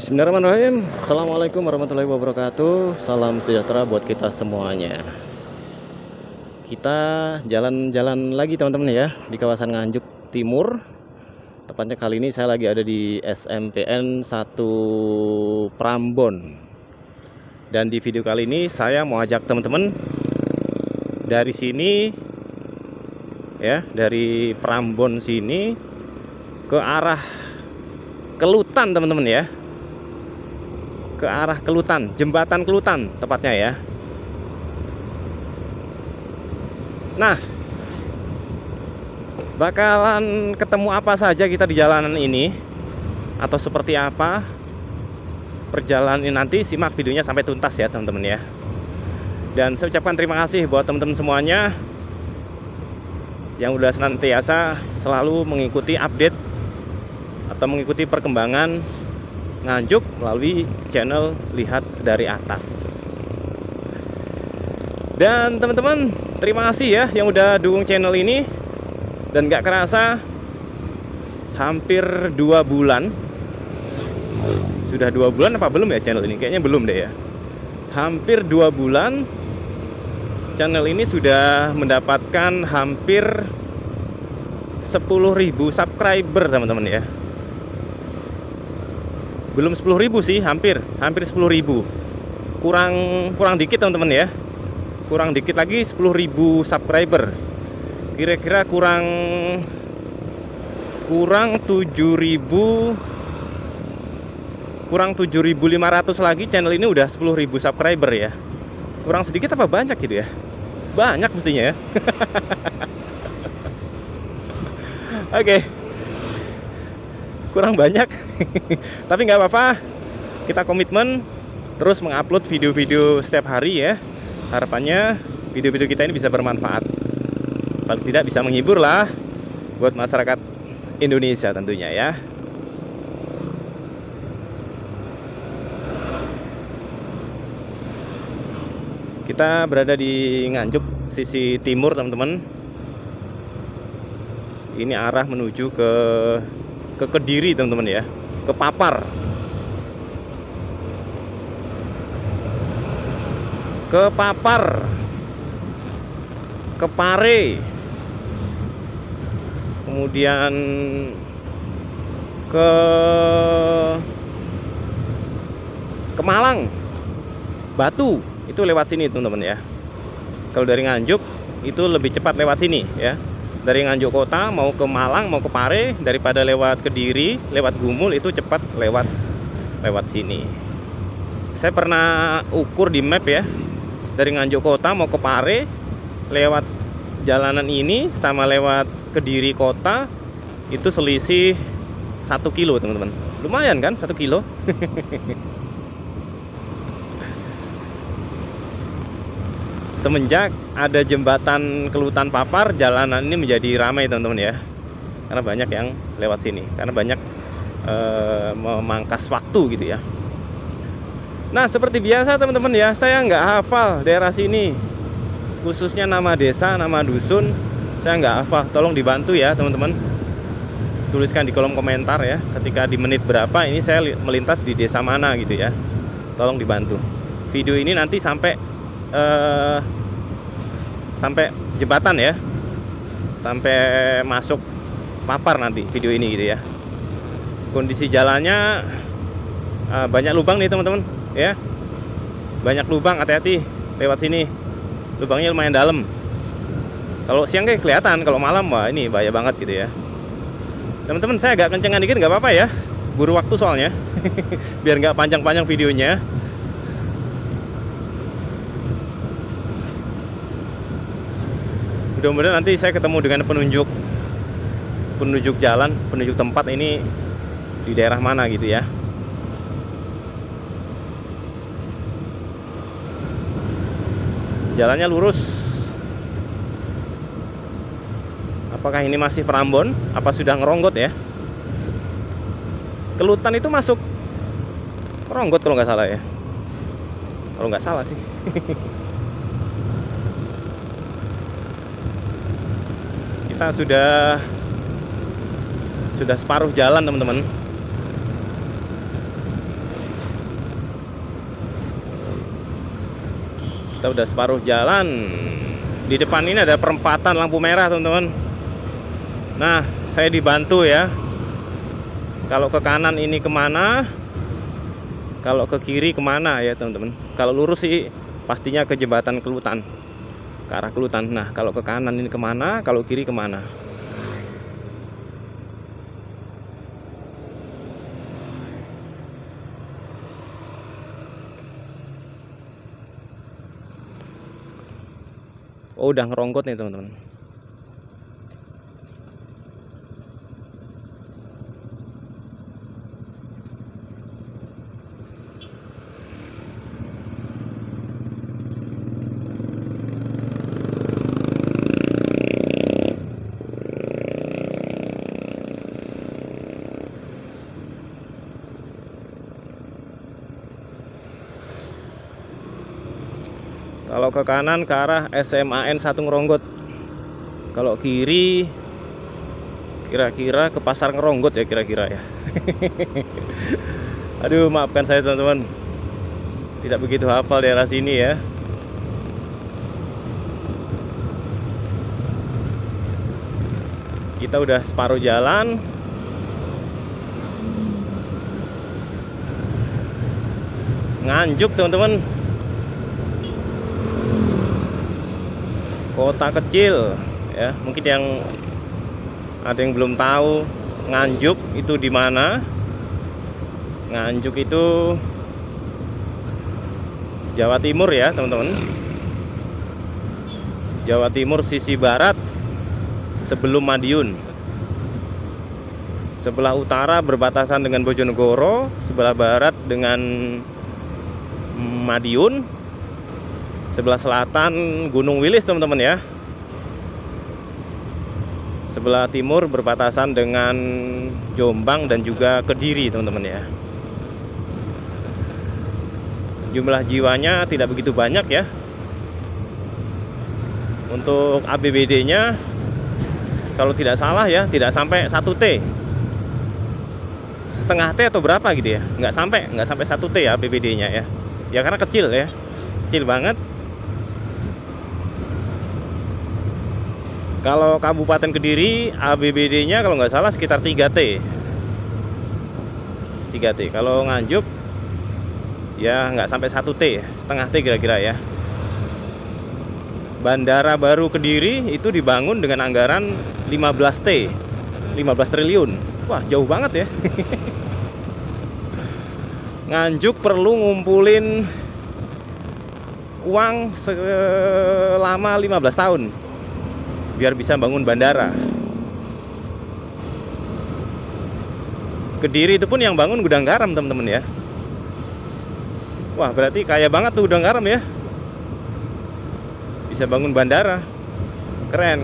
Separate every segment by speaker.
Speaker 1: Bismillahirrahmanirrahim. Assalamualaikum warahmatullahi wabarakatuh. Salam sejahtera buat kita semuanya. Kita jalan-jalan lagi teman-teman ya di kawasan Nganjuk Timur. Tepatnya kali ini saya lagi ada di SMPN 1 Prambon. Dan di video kali ini saya mau ajak teman-teman dari sini ya, dari Prambon sini ke arah Kelutan teman-teman ya. Ke arah Kelutan, jembatan Kelutan tepatnya ya. Nah, bakalan ketemu apa saja kita di jalanan ini, atau seperti apa perjalanan ini, nanti simak videonya sampai tuntas ya teman-teman ya. Dan saya ucapkan terima kasih buat teman-teman semuanya yang udah senantiasa selalu mengikuti update atau mengikuti perkembangan Nganjuk melalui channel Lihat Dari Atas. Dan teman-teman, terima kasih ya yang udah dukung channel ini. Dan gak kerasa hampir 2 bulan. Sudah 2 bulan apa belum ya channel ini? Kayaknya belum deh ya. Hampir 2 bulan channel ini sudah mendapatkan hampir 10.000 subscriber teman-teman ya. Belum 10.000 sih, hampir 10.000. Kurang dikit teman-teman ya. Kurang dikit lagi 10.000 subscriber. Kira-kira kurang 7.500 lagi channel ini udah 10.000 subscriber ya. Kurang sedikit apa banyak gitu ya? Banyak mestinya ya. Oke. Kurang banyak. Tapi nggak apa-apa, kita komitmen terus mengupload video-video setiap hari ya. Harapannya video-video kita ini bisa bermanfaat, paling tidak bisa menghibur lah buat masyarakat Indonesia tentunya ya. Kita berada di Nganjuk sisi timur teman-teman. Ini arah menuju ke Kediri teman-teman ya, ke Papar, ke Pare, kemudian ke Malang, Batu, itu lewat sini teman-teman ya. Kalau dari Nganjuk itu lebih cepat lewat sini ya. Dari Nganjuk kota mau ke Malang, mau ke Pare, daripada lewat Kediri, lewat Gumul, itu cepat lewat sini. Saya pernah ukur di map ya. Dari Nganjuk kota mau ke Pare, lewat jalanan ini sama lewat Kediri kota itu selisih 1 kilo teman-teman. Lumayan kan 1 kilo. Semenjak ada jembatan Kelutan Papar, jalanan ini menjadi ramai teman-teman ya. Karena banyak yang lewat sini, karena banyak memangkas waktu gitu ya. Nah, seperti biasa teman-teman ya, saya nggak hafal daerah sini, khususnya nama desa, nama dusun, saya nggak hafal. Tolong dibantu ya teman-teman. Tuliskan di kolom komentar ya, ketika di menit berapa ini saya melintas di desa mana gitu ya. Tolong dibantu. Video ini nanti sampai jembatan ya, sampai masuk Papar nanti video ini gitu ya. Kondisi jalannya banyak lubang nih teman-teman ya, banyak lubang, hati-hati lewat sini, lubangnya lumayan dalam. Kalau siang kayak kelihatan, kalau malam wah ini bahaya banget gitu ya teman-teman. Saya agak kencengan dikit nggak apa-apa ya, buru waktu soalnya. Biar nggak panjang-panjang videonya. Mudah-mudahan nanti saya ketemu dengan penunjuk jalan, penunjuk tempat ini di daerah mana gitu ya. Jalannya lurus. Apakah ini masih Prambon? Apa sudah ngeronggot ya? Kelutan itu masuk Ronggot kalau nggak salah ya. Kalau nggak salah sih. Kita sudah separuh jalan teman-teman. Kita udah separuh jalan. Di depan ini ada perempatan lampu merah, teman-teman. Nah, saya dibantu ya. Kalau ke kanan ini kemana, kalau ke kiri kemana ya teman-teman. Kalau lurus sih pastinya ke jembatan Kelutan, ke arah Kelutan. Nah, kalau ke kanan ini kemana, kalau kiri kemana. Oh, udah ngeronggot nih teman-teman. Kalau ke kanan ke arah SMAN 1 Ngeronggot. Kalau kiri kira-kira ke Pasar Ngeronggot ya kira-kira ya. Aduh, maafkan saya teman-teman. Tidak begitu hafal daerah sini ya. Kita udah separuh jalan. Nganjuk teman-teman. Kota kecil ya, mungkin yang ada yang belum tahu Nganjuk itu di mana. Nganjuk itu Jawa Timur ya teman-teman. Jawa Timur sisi barat sebelum Madiun. Sebelah utara berbatasan dengan Bojonegoro, sebelah barat dengan Madiun, sebelah selatan Gunung Wilis teman-teman ya. Sebelah timur berbatasan dengan Jombang dan juga Kediri teman-teman ya. Jumlah jiwanya tidak begitu banyak ya. Untuk APBD-nya kalau tidak salah ya tidak sampai 1 T. Setengah T atau berapa gitu ya. Nggak sampai 1 T ya APBD-nya ya. Ya karena kecil ya. Kecil banget. Kalau Kabupaten Kediri APBD-nya kalau nggak salah sekitar 3 T. 3 T. Kalau Nganjuk ya nggak sampai 1 T, setengah T kira-kira ya. Bandara baru Kediri itu dibangun dengan anggaran 15 T, 15 triliun. Wah, jauh banget ya. Nganjuk perlu ngumpulin uang selama 15 tahun biar bisa bangun bandara. Kediri itu pun yang bangun gudang garam teman-teman ya. Wah, berarti kaya banget tuh gudang garam ya. Bisa bangun bandara. Keren.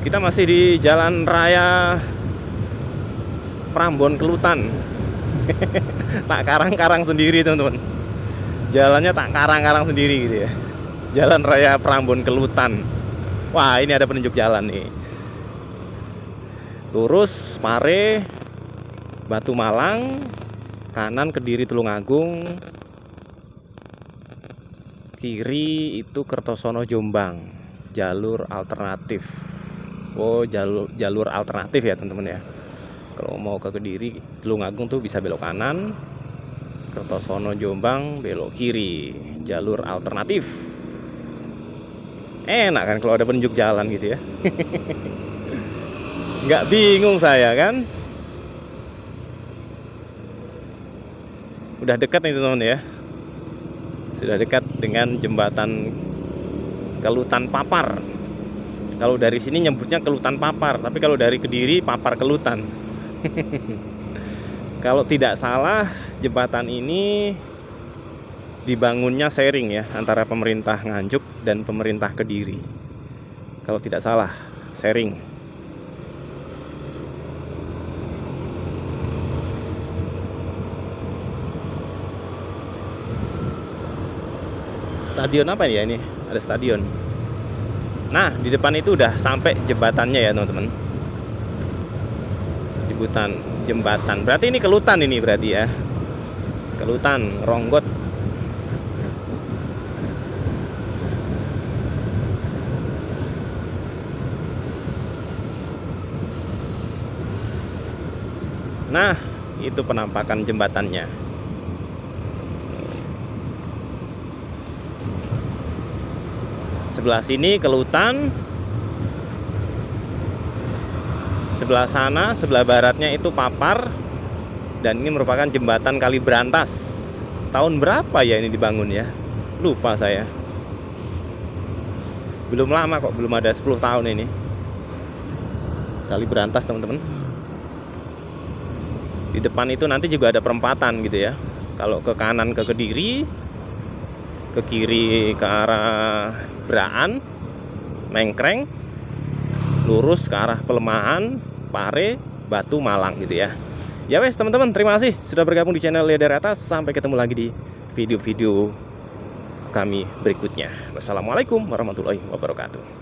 Speaker 1: Kita masih di Jalan Raya Prambon Kelutan. Tak karang-karang sendiri teman-teman. Jalannya tak karang-karang sendiri gitu ya. Jalan Raya Prambon Kelutan. Wah, ini ada penunjuk jalan nih. Lurus Pare, Batu Malang, kanan Kediri Tulungagung, kiri itu Kertosono Jombang. Jalur alternatif. Oh, jalur alternatif ya teman-teman ya. Kalau mau ke Kediri Tulungagung tuh bisa belok kanan, Kertosono Jombang belok kiri. Jalur alternatif. Enak kan kalau ada penunjuk jalan gitu ya. Nggak bingung saya kan. Udah dekat nih teman-teman ya. Sudah dekat dengan jembatan Kelutan Papar. Kalau dari sini nyebutnya Kelutan Papar, tapi kalau dari Kediri Papar Kelutan. Kalau tidak salah jembatan ini dibangunnya sharing ya antara pemerintah Nganjuk dan pemerintah Kediri. Kalau tidak salah sharing. Stadion apa ya ini? Ada stadion. Nah, di depan itu udah sampai jembatannya ya teman-teman. sebutan jembatan. Berarti ini Kelutan ini berarti ya. Kelutan, Ronggot. Nah, itu penampakan jembatannya. Sebelah sini Kelutan. Sebelah sana, sebelah baratnya itu Papar. Dan ini merupakan jembatan Kali Brantas. Tahun berapa ya ini dibangun ya? Lupa saya. Belum lama kok, belum ada 10 tahun ini. Kali Brantas, teman-teman. Di depan itu nanti juga ada perempatan gitu ya. Kalau ke kanan ke Kediri, ke kiri ke arah Braan, Mengkreng, lurus ke arah Pelemahan, Pare, Batu, Malang gitu ya. Ya wes teman-teman, terima kasih sudah bergabung di channel Lihat dari Atas. Sampai ketemu lagi di video-video kami berikutnya. Wassalamualaikum warahmatullahi wabarakatuh.